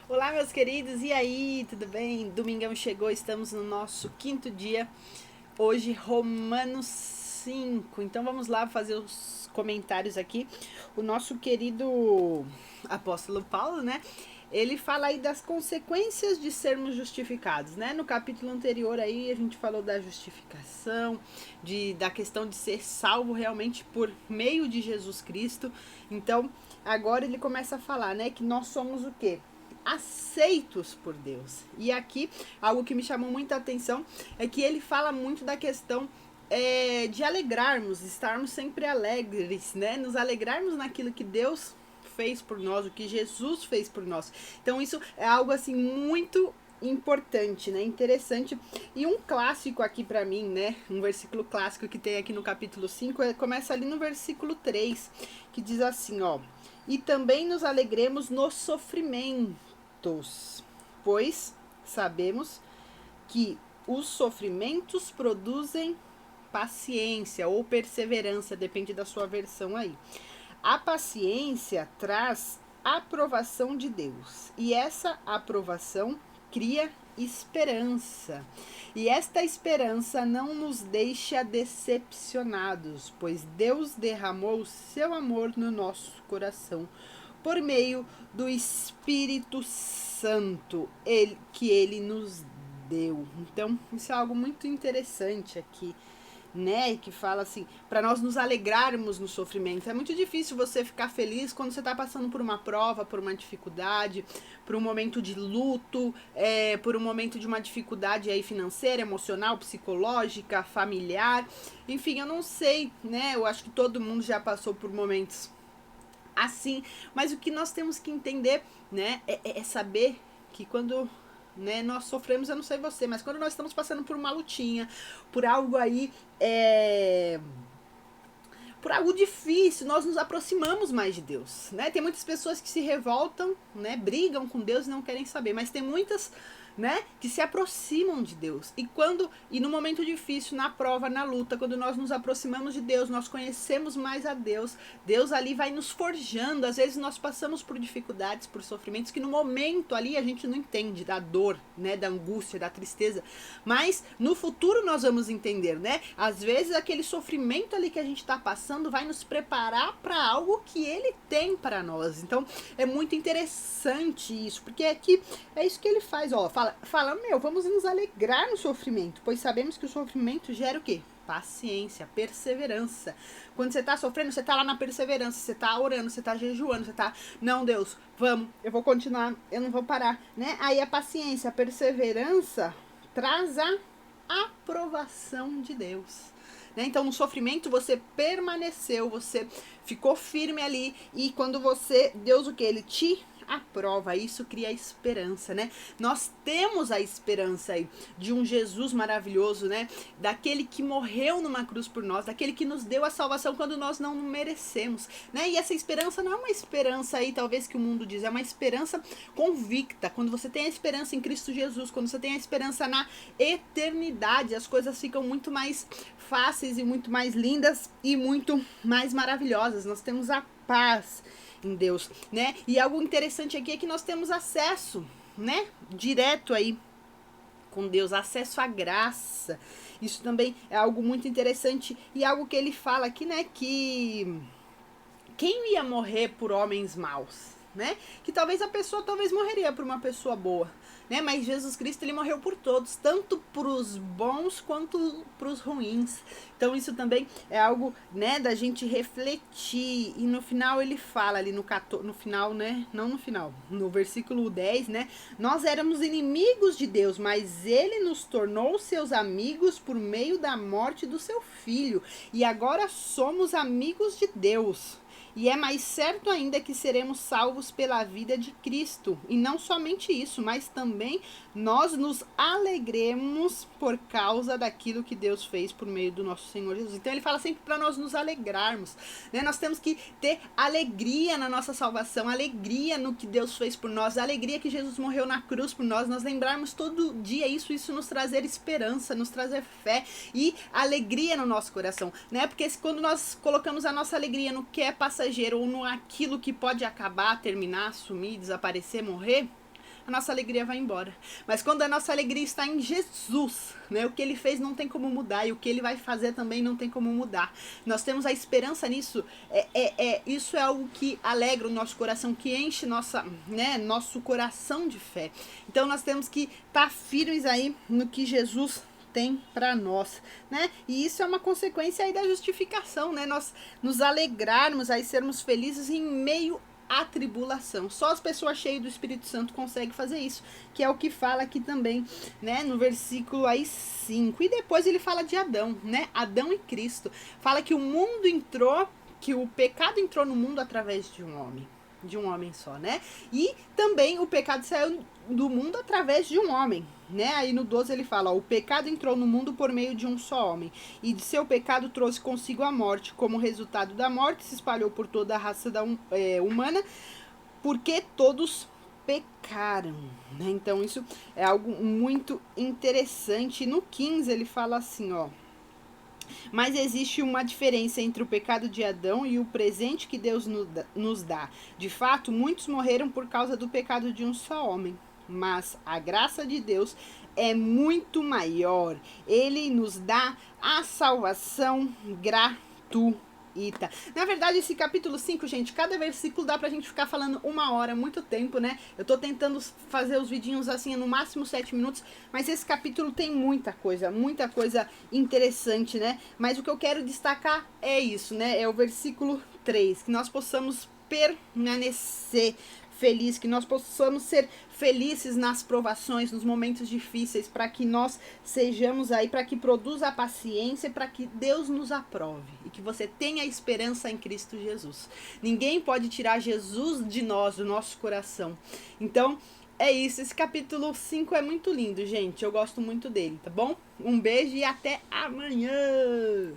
Olá, meus queridos, e aí, tudo bem? Domingão chegou, estamos no nosso quinto dia. Hoje, Romanos 5. Então vamos lá fazer os comentários aqui. O nosso querido apóstolo Paulo, né? Ele fala aí das consequências de sermos justificados, né? No capítulo anterior aí a gente falou da justificação, da questão de ser salvo realmente por meio de Jesus Cristo. Então, agora ele começa a falar, né, que nós somos o quê? Aceitos por Deus. E aqui, algo que me chamou muita atenção é que ele fala muito da questão de alegrarmos, estarmos sempre alegres, né? Nos alegrarmos naquilo que Deus fez por nós, o que Jesus fez por nós. Então isso é algo assim muito importante, né? Interessante. E um clássico aqui para mim, né? Um versículo clássico que tem aqui no capítulo 5, começa ali no versículo 3, que diz assim, ó: "E também nos alegremos no sofrimento, pois sabemos que os sofrimentos produzem paciência ou perseverança, depende da sua versão aí. A paciência traz aprovação de Deus, e essa aprovação cria esperança. E esta esperança não nos deixa decepcionados, pois Deus derramou o seu amor no nosso coração por meio do Espírito Santo que ele nos deu. Então, isso é algo muito interessante aqui, né? Que fala assim, para nós nos alegrarmos no sofrimento. É muito difícil você ficar feliz quando você está passando por uma prova, por uma dificuldade, por um momento de luto, por um momento de uma dificuldade aí financeira, emocional, psicológica, familiar. Enfim, eu não sei, né? Eu acho que todo mundo já passou por momentos assim, mas o que nós temos que entender, né, é saber que quando, né, nós sofremos, eu não sei você, mas quando nós estamos passando por uma lutinha, por algo aí, por algo difícil, nós nos aproximamos mais de Deus, né? Tem muitas pessoas que se revoltam, né, brigam com Deus e não querem saber, mas tem muitas, né, que se aproximam de Deus. E no momento difícil, na prova, na luta, quando nós nos aproximamos de Deus, nós conhecemos mais a Deus. Deus ali vai nos forjando. Às vezes nós passamos por dificuldades, por sofrimentos que no momento ali a gente não entende da dor, né, da angústia, da tristeza, mas no futuro nós vamos entender, né? Às vezes aquele sofrimento ali que a gente está passando vai nos preparar para algo que ele tem para nós. Então é muito interessante isso, porque aqui é isso que ele faz, ó, fala, vamos nos alegrar no sofrimento, pois sabemos que o sofrimento gera o quê? Paciência, perseverança. Quando você tá sofrendo, você tá lá na perseverança, você tá orando, você tá jejuando, você tá, não, Deus, vamos, eu vou continuar, eu não vou parar, né? Aí a paciência, a perseverança traz a aprovação de Deus. Né? Então, no sofrimento, você permaneceu, você ficou firme ali, e quando você, Deus o que? Ele te aprova, isso cria esperança, né? Nós temos a esperança aí de um Jesus maravilhoso, né? Daquele que morreu numa cruz por nós, daquele que nos deu a salvação quando nós não merecemos, né? E essa esperança não é uma esperança aí, talvez que o mundo diz, é uma esperança convicta. Quando você tem a esperança em Cristo Jesus, quando você tem a esperança na eternidade, as coisas ficam muito mais fáceis e muito mais lindas e muito mais maravilhosas. Nós temos a paz em Deus, né? E algo interessante aqui é que nós temos acesso, né, direto aí com Deus, acesso à graça. Isso também é algo muito interessante e algo que ele fala aqui, né, que quem ia morrer por homens maus, né? Que talvez a pessoa morreria por uma pessoa boa, né? Mas Jesus Cristo, ele morreu por todos, tanto para os bons quanto para os ruins. Então isso também é algo, né, da gente refletir. E no final ele fala ali no final, né? Não no final, no versículo 10, né? Nós éramos inimigos de Deus, mas ele nos tornou seus amigos por meio da morte do seu filho. E agora somos amigos de Deus. E é mais certo ainda que seremos salvos pela vida de Cristo. E não somente isso, mas também nós nos alegremos por causa daquilo que Deus fez por meio do nosso Senhor Jesus. Então ele fala sempre para nós nos alegrarmos, né? Nós temos que ter alegria na nossa salvação, alegria no que Deus fez por nós, alegria que Jesus morreu na cruz por nós lembrarmos todo dia isso nos trazer esperança, nos trazer fé e alegria no nosso coração, né? Porque quando nós colocamos a nossa alegria no que é passageiro ou no aquilo que pode acabar, terminar, sumir, desaparecer, morrer, a nossa alegria vai embora. Mas quando a nossa alegria está em Jesus, né, o que ele fez não tem como mudar, e o que ele vai fazer também não tem como mudar. Nós temos a esperança nisso, isso é algo que alegra o nosso coração, que enche nosso coração de fé. Então nós temos que estar firmes aí no que Jesus tem para nós, né? E isso é uma consequência aí da justificação, né? Nós nos alegrarmos aí, sermos felizes em meio à tribulação. Só as pessoas cheias do Espírito Santo conseguem fazer isso, que é o que fala aqui também, né? No versículo aí 5. E depois ele fala de Adão, né? Adão e Cristo. Fala que o mundo entrou, que o pecado entrou no mundo através de um homem só, né? E também o pecado saiu do mundo através de um homem, né? Aí no 12 ele fala, ó, o pecado entrou no mundo por meio de um só homem, e de seu pecado trouxe consigo a morte. Como resultado da morte, se espalhou por toda a raça humana, porque todos pecaram, né? Então isso é algo muito interessante. No 15 ele fala assim, ó, mas existe uma diferença entre o pecado de Adão e o presente que Deus nos dá. De fato, muitos morreram por causa do pecado de um só homem. Mas a graça de Deus é muito maior. Ele nos dá a salvação gratuita. Na verdade, esse capítulo 5, gente, cada versículo dá pra gente ficar falando 1 hora, muito tempo, né? Eu tô tentando fazer os vidinhos assim, no máximo 7 minutos, mas esse capítulo tem muita coisa interessante, né? Mas o que eu quero destacar é isso, né? É o versículo 3, que nós possamos permanecer feliz, que nós possamos ser felizes nas provações, nos momentos difíceis, para que nós sejamos aí, para que produza a paciência, para que Deus nos aprove e que você tenha esperança em Cristo Jesus. Ninguém pode tirar Jesus de nós, do nosso coração. Então, é isso, esse capítulo 5 é muito lindo, gente, eu gosto muito dele, tá bom? Um beijo e até amanhã!